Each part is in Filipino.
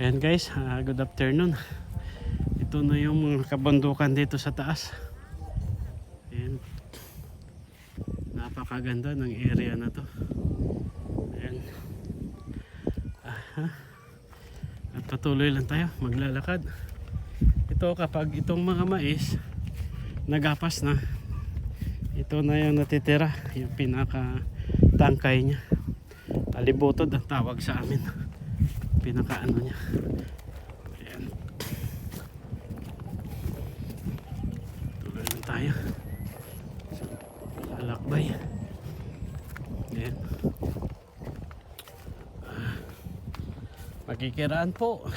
Ayan guys, good afternoon. Ito na yung mga kabundukan dito sa taas. Ayan. Napakaganda ng area na to. Ayan. At patuloy lang tayo maglalakad. Ito kapag itong mga mais nagapas na, ito na yung natitira, yung pinaka tangkay nya. Alibutod ang tawag sa amin. Pinaka ano nya. Ayan. Tuloy lang tayo. Alakbay. Ayan. Magkikiraan po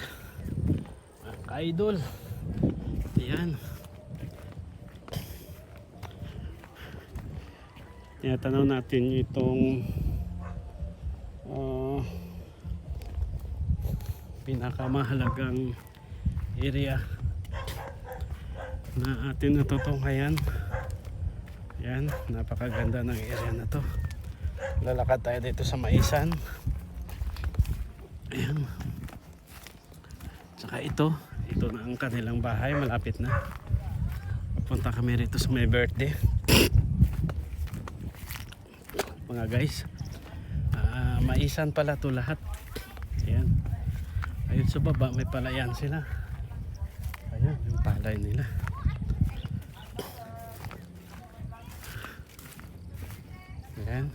mga ka-idol. Ayan. Tinatanaw natin itong pinakamahalagang area na atin natutunghayan. Yan, napakaganda ng area na to. Lalakad tayo dito sa Maisan. Ayan. Saka ito na ang kanilang bahay, malapit na. Pupunta kami rito sa may birthday. Mga guys, Maisan pala to lahat. Ayan. Ayun sa baba may palayan sila. Ayan yung palay nila. Ayan.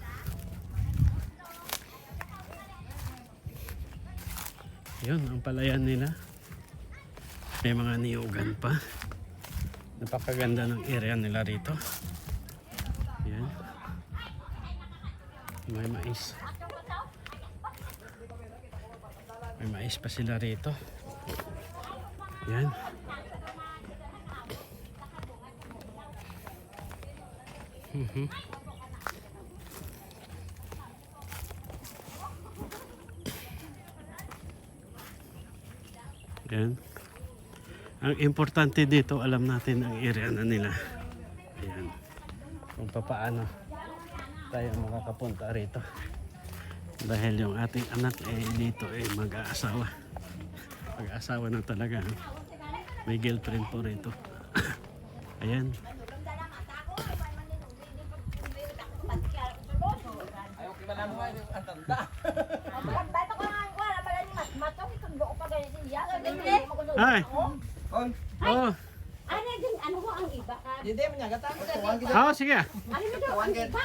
Yun ang palayan nila. May mga niyugan pa. Napakaganda ng area nila rito. Ayan. May mais. May mais pa sila rito. Yan. Yan. Ang importante dito, alam natin ang area na nila. Ayan. Kung paano tayo makakapunta rito. Dahil yung ating anak dito mag-aasawa. Mag-aasawa na talaga. May girlfriend po rito. Ayan. Ay. Oh. Ano mo ang iba ka? Oh, sige. Ano mo daw ang iba?